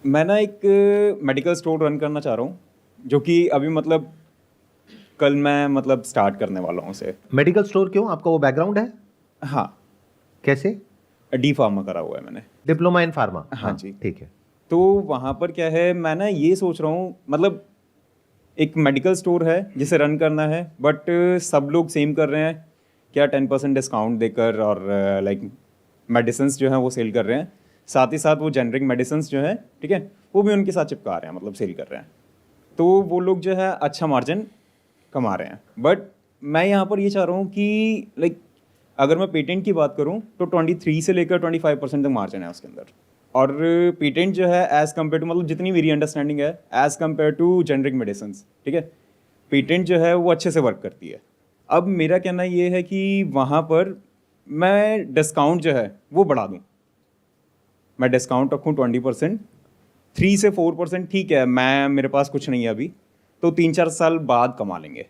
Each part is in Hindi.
मैं ना एक मेडिकल स्टोर रन करना चाह रहा हूँ, जो कि अभी मतलब कल मैं मतलब स्टार्ट करने वाला हूँ उसे। मेडिकल स्टोर क्यों? आपका वो बैकग्राउंड है? हाँ, कैसे? डी फार्मा करा हुआ है मैंने। Diploma in pharma? हाँ जी। ठीक है। तो वहाँ पर क्या है, मैं ना ये सोच रहा हूँ, मतलब एक मेडिकल स्टोर है जिसे रन करना है, बट सब लोग सेम कर रहे हैं क्या, 10% डिस्काउंट देकर, और लाइक मेडिसिन्स जो हैं वो सेल कर रहे हैं। साथ ही साथ वो जेनरिक मेडिसिन्स जो है, ठीक है, वो भी उनके साथ चिपका रहे हैं, मतलब सेल कर रहे हैं। तो वो लोग जो है अच्छा मार्जिन कमा रहे हैं। बट मैं यहाँ पर ये चाह रहा हूँ कि लाइक अगर मैं पेटेंट की बात करूँ तो 23 से लेकर 25% तक मार्जिन है उसके अंदर। और पेटेंट जो है एज़ कम्पेयर टू, मतलब जितनी मेरी अंडरस्टैंडिंग है, as compare too generic medicine, ठीक है, पेटेंट जो है वो अच्छे से वर्क करती है। अब मेरा कहना ये है कि वहाँ पर मैं डिस्काउंट जो है वो बढ़ा दूँ। मैं डिस्काउंट रखूँ 20%, 3 से 4%, ठीक है, मेरे पास कुछ नहीं है अभी, तो 3-4 साल बाद कमा लेंगे।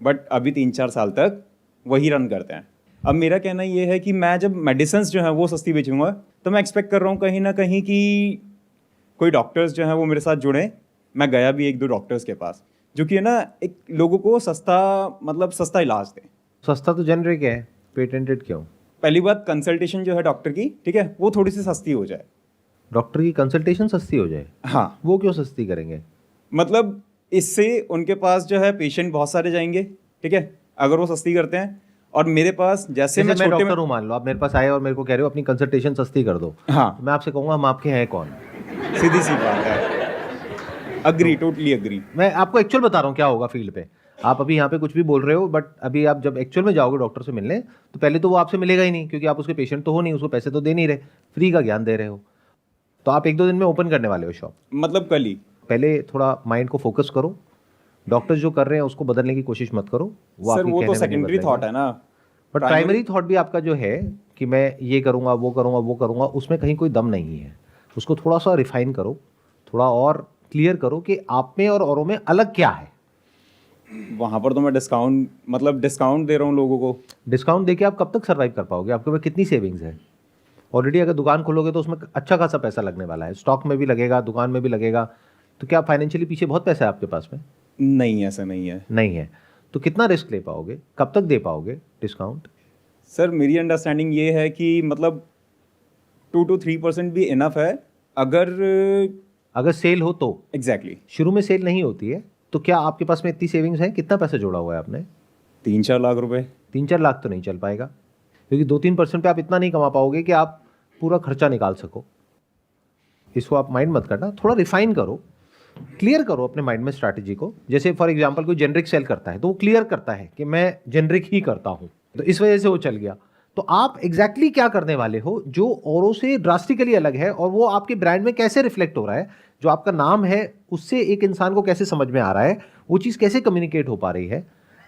बट अभी 3-4 साल तक वही रन करते हैं। अब मेरा कहना ये है कि मैं जब मेडिसिन्स जो हैं वो सस्ती बेचूंगा, तो मैं एक्सपेक्ट कर रहा हूँ कहीं ना कहीं कि कोई डॉक्टर्स जो हैं वो मेरे साथ जुड़ें। मैं गया भी 1-2 डॉक्टर्स के पास, जो कि है ना एक लोगों को सस्ता, मतलब सस्ता इलाज दें। सस्ता तो जेनरिक है, पेटेंटेड क्यों? पहली बात, कंसल्टेशन जो है डॉक्टर की, ठीक है, वो थोड़ी सी सस्ती हो जाए। डॉक्टर की कंसल्टेशन सस्ती हो जाए? हाँ, वो क्यों सस्ती करेंगे? मतलब इससे उनके पास जो है पेशेंट बहुत सारे जाएंगे, ठीक है, अगर वो सस्ती करते हैं। और मेरे पास जैसे मैं मैं छोटे में, डॉक्टर हूँ, मान लो आप मेरे पास आए और मेरे को कह रहे हो अपनी कंसल्टेशन सस्ती कर दो, हाँ, तो मैं आपसे कहूँगा हम आपके हैं कौन? सीधी सी बात है। Agree, totally agree. मैं आपको एक्चुअल बता रहा हूँ क्या होगा फील्ड पे। आप अभी यहाँ पे कुछ भी बोल रहे हो, बट अभी आप जब एक्चुअल में जाओगे डॉक्टर से मिलने, तो पहले तो वो आपसे मिलेगा ही नहीं, क्योंकि आप उसके पेशेंट तो हो नहीं, उसको पैसे तो दे नहीं रहे, फ्री का ज्ञान दे रहे हो। तो आप 1-2 दिन में ओपन करने वाले हो शॉप। मतलब कल ही। पहले थोड़ा माइंड को फोकस करो, डॉक्टर्स जो कर रहे हैं उसको बदलने की कोशिश मत करो, वो सर आपकी वो तो कहने में नहीं सेकेंडरी बदलेंगे। थॉट है ना। बट प्राइमरी थॉट भी आपका जो है कि मैं ये करूँगा वो करूँगा वो करूँगा, उसमें कहीं कोई दम नहीं है। उसको थोड़ा सा रिफाइन करो, थोड़ा और क्लियर करो कि आप में और औरों में अलग क्या है। वहाँ पर तो मैं डिस्काउंट, मतलब डिस्काउंट दे रहा हूँ लोगों को। डिस्काउंट देके आप कब तक सर्वाइव कर पाओगे? आपके पास कितनी सेविंग्स है? ऑलरेडी अगर दुकान खोलोगे तो उसमें अच्छा खासा पैसा लगने वाला है, स्टॉक में भी लगेगा, दुकान में भी लगेगा। तो क्या फाइनेंशियली पीछे बहुत पैसा है आपके पास में? नहीं, ऐसा नहीं है। नहीं है। तो कितना रिस्क ले पाओगे, कब तक दे पाओगे डिस्काउंट? सर मेरी अंडरस्टैंडिंग ये है कि मतलब 2-3% भी इनफ है, अगर सेल हो तो। एग्जैक्टली। शुरू में सेल नहीं होती है, तो क्या आपके पास में इतनी सेविंग्स है? कितना पैसा जोड़ा हुआ है आपने? 3-4 लाख रुपए। 3-4 लाख तो नहीं चल पाएगा, क्योंकि 2-3% पे आप इतना नहीं कमा पाओगे कि आप पूरा खर्चा निकाल सको। इसको आप माइंड मत करना, थोड़ा रिफाइन करो, क्लियर करो अपने माइंड में स्ट्रैटेजी को। जैसे फॉर एग्जांपल कोई जेनरिक सेल करता है तो वो क्लियर करता है कि मैं जेनरिक ही करता हूँ, तो इस वजह से वो चल गया। तो आप एग्जैक्टली क्या करने वाले हो जो औरों से ड्रास्टिकली अलग है, और वो आपके ब्रांड में कैसे रिफ्लेक्ट हो रहा है, जो आपका नाम है उससे एक इंसान को कैसे समझ में आ रहा है, वो चीज़ कैसे कम्युनिकेट हो पा रही है।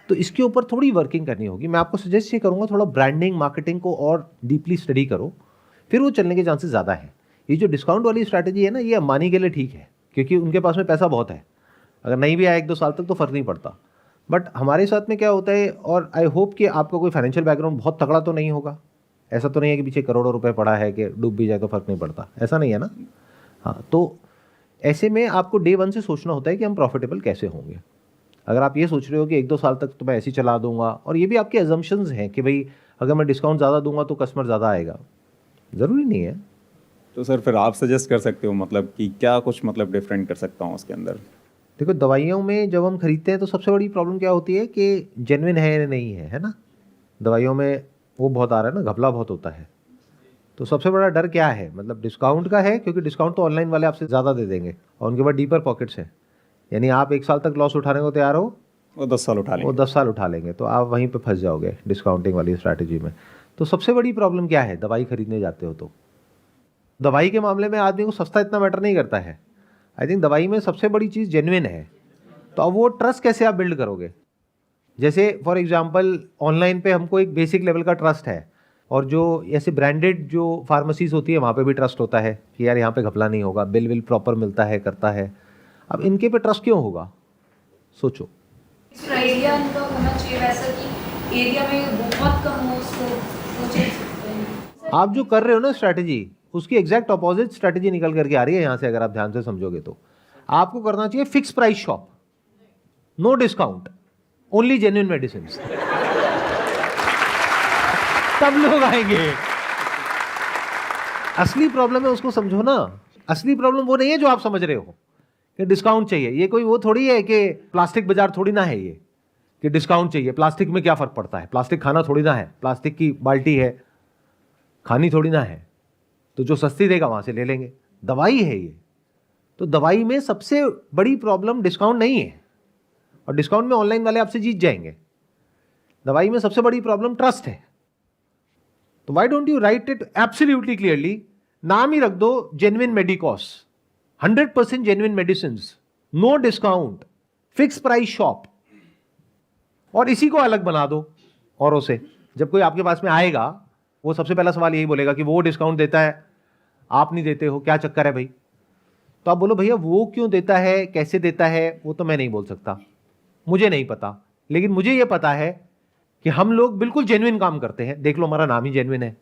तो इसके ऊपर थोड़ी वर्किंग करनी होगी। मैं आपको सजेस्ट ये करूँगा, थोड़ा ब्रांडिंग मार्केटिंग को और डीपली स्टडी करो, फिर वो चलने के चांसेस ज़्यादा है। ये जो डिस्काउंट वाली स्ट्रैटेजी है ना, ये अंबानी के लिए ठीक है, क्योंकि उनके पास में पैसा बहुत है। अगर नहीं भी आया 1-2 साल तक तो फ़र्क नहीं पड़ता। बट हमारे साथ में क्या होता है, और आई होप कि आपका कोई फाइनेंशियल बैकग्राउंड बहुत तगड़ा तो नहीं होगा। ऐसा तो नहीं है कि पीछे करोड़ों रुपए पड़ा है कि डूब भी जाए तो फ़र्क नहीं पड़ता, ऐसा नहीं है ना। हाँ, तो ऐसे में आपको डे 1 से सोचना होता है कि हम प्रॉफिटेबल कैसे होंगे। अगर आप ये सोच रहे हो कि 1-2 साल तक तो मैं ऐसे ही चला दूंगा, और ये भी आपके अजम्पशंस हैं कि भाई अगर मैं डिस्काउंट ज़्यादा दूंगा तो कस्टमर ज़्यादा आएगा, ज़रूरी नहीं है। तो सर फिर आप सजेस्ट कर सकते हो मतलब कि क्या कुछ मतलब डिफरेंट कर सकता हूँ उसके अंदर? देखो, दवाइयों में जब हम खरीदते हैं तो सबसे बड़ी प्रॉब्लम क्या होती है कि जेन्युइन है या नहीं है, है ना। दवाइयों में वो बहुत आ रहा है ना, घपला बहुत होता है। तो सबसे बड़ा डर क्या है, मतलब डिस्काउंट का है, क्योंकि डिस्काउंट तो ऑनलाइन वाले आपसे ज़्यादा दे देंगे और उनके पास डीपर पॉकेट्स हैं। यानी आप 1 साल तक लॉस उठाने को तैयार हो, वो 10 साल उठा वो लेंगे। 10 साल उठा लेंगे, तो आप वहीं पे फंस जाओगे डिस्काउंटिंग वाली स्ट्रैटेजी में। तो सबसे बड़ी प्रॉब्लम क्या है, दवाई खरीदने जाते हो तो दवाई के मामले में आदमी को सस्ता इतना मैटर नहीं करता है। आई थिंक दवाई में सबसे बड़ी चीज़ जेन्युइन है। तो अब वो ट्रस्ट कैसे आप बिल्ड करोगे? जैसे फॉर एग्जांपल ऑनलाइन पे हमको एक बेसिक लेवल का ट्रस्ट है, और जो ऐसे ब्रांडेड जो फार्मेसीज होती है वहाँ पे भी ट्रस्ट होता है कि यार यहाँ पे घपला नहीं होगा, बिल विल प्रॉपर मिलता है, करता है। अब इनके पे ट्रस्ट क्यों होगा, सोचो। एरिया इनका होना चाहिए वैसा कि एरिया में बहुत कम हो उसको। आप जो कर रहे हो ना स्ट्रैटेजी, उसकी एग्जैक्ट अपोजिट स्ट्रेटेजी निकल करके आ रही है यहां से, अगर आप ध्यान से समझोगे तो। आपको करना चाहिए fix price shop, no discount, only genuine medicine. तब लोग आएंगे। असली प्रॉब्लम है उसको समझो ना। असली प्रॉब्लम वो नहीं है जो आप समझ रहे हो कि डिस्काउंट चाहिए। ये कोई वो थोड़ी है कि प्लास्टिक बाजार थोड़ी ना है ये कि डिस्काउंट चाहिए। प्लास्टिक में क्या फर्क पड़ता है? प्लास्टिक खाना थोड़ी ना है, प्लास्टिक की बाल्टी है, खानी थोड़ी ना है। तो जो सस्ती देगा वहां से ले लेंगे। दवाई है ये, तो दवाई में सबसे बड़ी प्रॉब्लम डिस्काउंट नहीं है, और डिस्काउंट में ऑनलाइन वाले आपसे जीत जाएंगे। दवाई में सबसे बड़ी प्रॉब्लम ट्रस्ट है। तो why don't you write it absolutely clearly? नाम ही रख दो genuine medicos, 100% genuine medicine, no discount, fix price shop, और इसी को अलग बना दो औरों से। जब कोई आपके पास में आएगा वो सबसे पहला सवाल यही बोलेगा कि वो डिस्काउंट देता है, आप नहीं देते हो, क्या चक्कर है भाई? तो आप बोलो भैया वो क्यों देता है, कैसे देता है, वो तो मैं नहीं बोल सकता, मुझे नहीं पता, लेकिन मुझे ये पता है कि हम लोग बिल्कुल जेन्युइन काम करते हैं। देख लो हमारा नाम ही जेन्युइन है।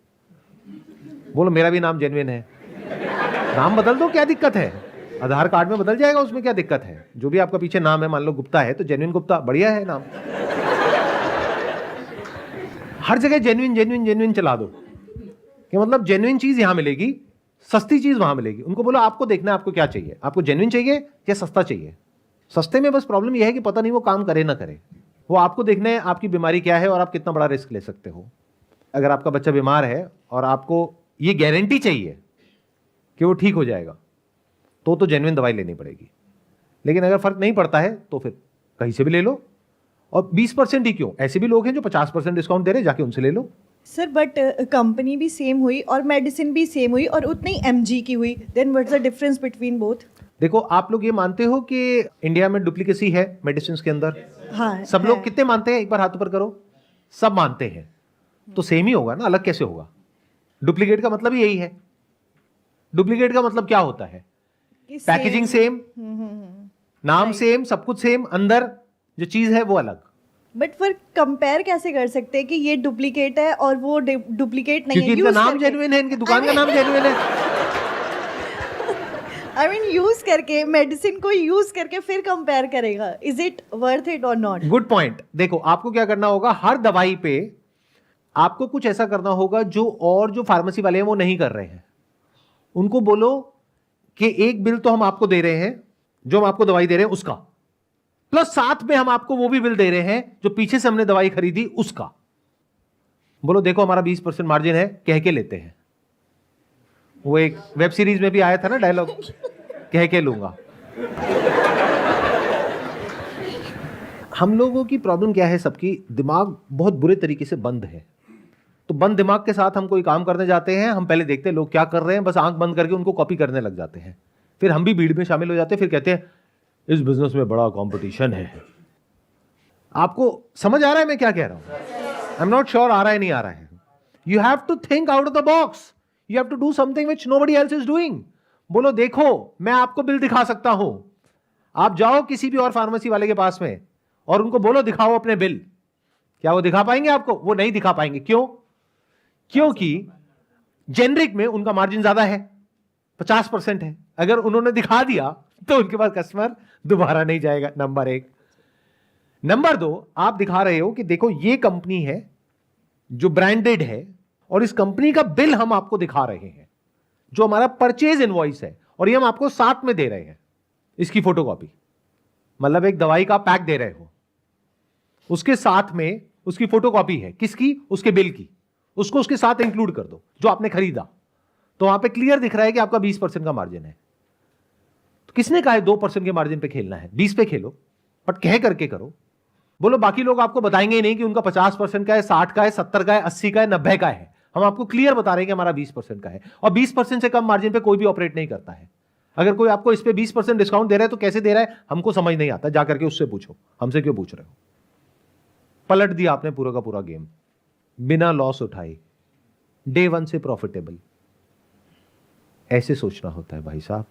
बोलो मेरा भी नाम जेन्युइन है। नाम बदल दो, क्या दिक्कत है? आधार कार्ड में बदल जाएगा, उसमें क्या दिक्कत है? जो भी आपका पीछे नाम है, मान लो गुप्ता है तो जेन्युइन गुप्ता, बढ़िया है नाम। हर जगह जेन्युइन जेन्युइन जेन्युइन चला दो कि मतलब जेन्युइन चीज यहां मिलेगी, सस्ती चीज वहां मिलेगी। उनको बोलो आपको देखना है आपको क्या चाहिए, आपको जेन्युइन चाहिए या सस्ता चाहिए? सस्ते में बस प्रॉब्लम यह है कि पता नहीं वो काम करे ना करे। वो आपको देखना है आपकी बीमारी क्या है और आप कितना बड़ा रिस्क ले सकते हो। अगर आपका बच्चा बीमार है और आपको ये गारंटी चाहिए कि वो ठीक हो जाएगा, तो जेन्युइन दवाई लेनी पड़ेगी। लेकिन अगर फर्क नहीं पड़ता है तो फिर कहीं से भी ले लो। और 20% ही क्यों, ऐसे भी लोग हैं जो 50% डिस्काउंट दे रहे हैं, जाके उनसे ले लो। सर बट कंपनी भी सेम हुई और मेडिसिन भी सेम हुई और उतनी mg की हुई, then what's the difference between both? देखो आप लोग ये मानते हो कि इंडिया में डुप्लीकेसी है मेडिसिन के अंदर? हाँ, सब लोग कितने मानते हैं? एक बार हाथ ऊपर करो। सब मानते हैं, तो सेम ही होगा ना, अलग कैसे होगा? डुप्लीकेट का मतलब ही यही है। डुप्लीकेट का मतलब क्या होता है? पैकेजिंग सेम, नाम सेम, सब कुछ सेम, अंदर जो चीज है वो अलग। बट फिर कंपेयर कैसे कर सकते हैं कि ये डुप्लीकेट है और वो डुप्लीकेट नहीं है? क्योंकि इनका नाम जेन्युइन है, इनकी दुकान का नाम जेन्युइन है। आई मीन यूज करके, मेडिसिन को यूज करके फिर कंपेयर करेगा, इज इट वर्थ इट और नॉट? Good point. देखो आपको क्या करना होगा, हर दवाई पे आपको कुछ ऐसा करना होगा जो फार्मेसी वाले हैं वो नहीं कर रहे हैं। उनको बोलो कि एक बिल तो हम आपको दे रहे हैं, जो हम आपको दवाई दे रहे हैं उसका, प्लस साथ में हम आपको वो भी बिल दे रहे हैं जो पीछे से हमने दवाई खरीदी उसका। बोलो देखो हमारा 20% मार्जिन है, कह के लेते हैं। वो एक वेब सीरीज में भी आया था ना डायलॉग, कह के लूंगा। हम लोगों की प्रॉब्लम क्या है, सबकी दिमाग बहुत बुरे तरीके से बंद है। तो बंद दिमाग के साथ हम कोई काम करने जाते हैं, हम पहले देखते हैं लोग क्या कर रहे हैं, बस आंख बंद करके उनको कॉपी करने लग जाते हैं। फिर हम भी भीड़ में शामिल हो जाते हैं, फिर कहते हैं इस बिजनेस में बड़ा कंपटीशन है। आपको समझ आ रहा है मैं क्या कह रहा हूं? आई एम नॉट श्योर आ रहा है नहीं आ रहा है। You have to think out of the box, you have to do something which nobody else is doing. बोलो देखो मैं आपको बिल दिखा सकता हूं। आप जाओ किसी भी और फार्मेसी वाले के पास में और उनको बोलो दिखाओ अपने बिल, क्या वो दिखा पाएंगे आपको? वो नहीं दिखा पाएंगे। क्यों? क्योंकि जेनरिक में उनका मार्जिन ज्यादा है, 50% है। अगर उन्होंने दिखा दिया तो उनके पास कस्टमर दोबारा नहीं जाएगा, नंबर 1। नंबर 2, आप दिखा रहे हो कि देखो ये कंपनी है जो ब्रांडेड है और इस कंपनी का बिल हम आपको दिखा रहे हैं, जो हमारा परचेज इनवॉइस है, और ये हम आपको साथ में दे रहे हैं इसकी फोटोकॉपी। मतलब एक दवाई का पैक दे रहे हो, उसके साथ में उसकी फोटोकॉपी है, किसकी? उसके बिल की। उसको उसके साथ इंक्लूड कर दो जो आपने खरीदा, तो वहां पे क्लियर दिख रहा है कि आपका 20% का मार्जिन है। तो किसने कहा है 2% के मार्जिन पे खेलना है? 20 पे खेलो, बट कह करके करो। बोलो बाकी लोग आपको बताएंगे ही नहीं कि उनका 50% का है, 60 का है, 70 का है, 80 का है, 90 का है। हम आपको क्लियर बता रहे हैं कि हमारा 20% का है, और 20% से कम मार्जिन पे कोई भी ऑपरेट नहीं करता है। अगर कोई आपको इस पे 20% डिस्काउंट दे रहा है तो कैसे दे रहा है हमको समझ नहीं आता, जाकर के उससे पूछो, हमसे क्यों पूछ रहे हो? पलट दिया आपने पूरा का पूरा गेम, बिना लॉस उठाए, डे 1 से प्रॉफिटेबल। ऐसे सोचना होता है भाई साहब।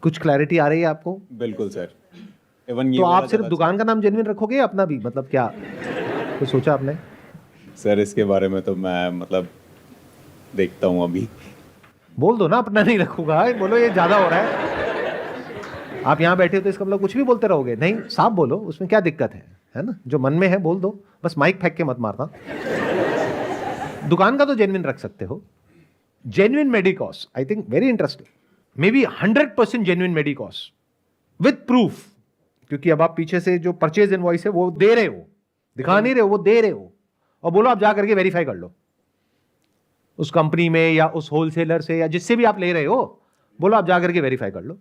कुछ क्लैरिटी आ रही है आपको? बिल्कुल सर। इवन तो आप सिर्फ दुकान का नाम जेन्युइन रखोगे या अपना भी, मतलब क्या तो सोचा आपने? सर इसके बारे में तो मैं मतलब देखता हूँ अभी। बोल दो ना अपना नहीं रखूंगा, बोलो ये ज़्यादा हो रहा है। आप यहाँ बैठे हो तो इसका मतलब कुछ भी बोलते रहोगे, नहीं साफ बोलो, उसमें क्या दिक्कत है ना? जो मन में है बोल दो, बस माइक फेंक के मत मारना। दुकान का तो जेन्युइन रख सकते हो। Genuine medicos, I think very interesting, maybe 100% genuine medicos with proof, क्योंकि अब आप पीछे से जो परचेज इनवॉइस है वो दे रहे हो, दिखा नहीं रहे हो, वो दे रहे हो, और बोलो आप जा करके वेरीफाई कर लो उस कंपनी में या उस होलसेलर से या जिससे भी आप ले रहे हो, बोलो आप जा करके वेरीफाई कर लो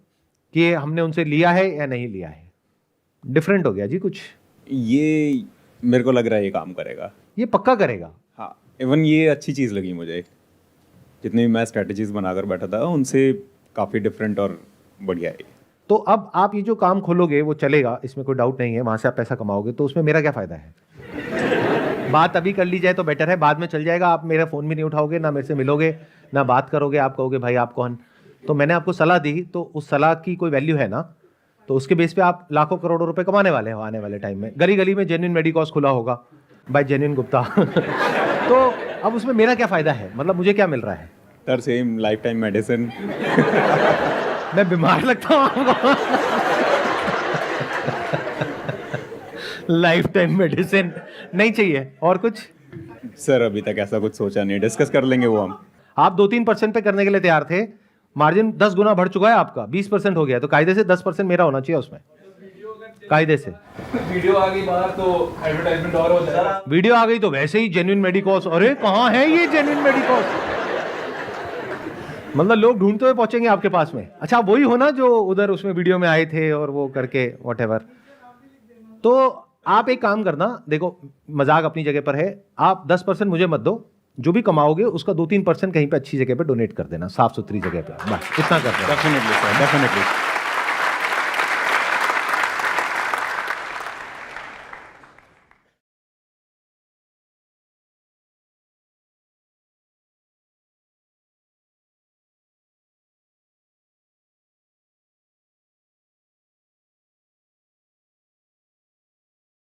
कि ये हमने उनसे लिया है या नहीं लिया है। डिफरेंट हो गया जी कुछ, ये मेरे को लग रहा है ये काम करेगा। ये पक्का करेगा। हाँ, इवन ये अच्छी चीज़ लगी मुझे, जितनी भी मैं स्ट्रेटजीज बनाकर बैठा था उनसे काफ़ी डिफरेंट और बढ़िया है। तो अब आप ये जो काम खोलोगे वो चलेगा, इसमें कोई डाउट नहीं है, वहां से आप पैसा कमाओगे, तो उसमें मेरा क्या फायदा है? बात अभी कर ली जाए तो बेटर है, बाद में चल जाएगा, आप मेरा फ़ोन भी नहीं उठाओगे, ना मेरे से मिलोगे, ना बात करोगे, आप कहोगे भाई आप कौन। तो मैंने आपको सलाह दी, तो उस सलाह की कोई वैल्यू है ना? तो उसके बेस पे आप लाखों करोड़ों रुपए कमाने वाले हो आने वाले टाइम में। गली गली में जेन्युइन मेडिकॉस खुला होगा बाय जेन्युइन गुप्ता। तो अब उसमें मेरा क्या फ़ायदा है, मतलब मुझे क्या मिल रहा है? Sir same life time medicine. मैं बीमार लगता हूँ। लाइफ टाइम मेडिसिन नहीं चाहिए, और कुछ? सर अभी तक ऐसा कुछ सोचा नहीं, डिस्कस कर लेंगे वो हम। आप 2-3% पे करने के लिए तैयार थे, मार्जिन 10 गुना बढ़ चुका है आपका, 20% हो गया, तो कायदे से 10% मेरा होना चाहिए उसमें, कायदे से। वीडियो आ गई बाहर तो एडवर्टाइजमेंट और हो जाएगा। वीडियो आ गई तो वैसे ही जेन्युइन मेडिकॉस, अरे कहाँ है ये जेन्युइन मेडिकॉस? मतलब लोग ढूंढते हुए पहुंचेंगे आपके पास में। अच्छा वही हो ना जो उधर उसमें वीडियो में आए थे और वो करके व्हाटएवर। तो आप एक काम करना, देखो मजाक अपनी जगह पर है, आप 10% मुझे मत दो, जो भी कमाओगे उसका 2-3% कहीं पे अच्छी जगह पे डोनेट कर देना, साफ सुथरी जगह पे, बस इतना कर देना। Definitely sir, definitely.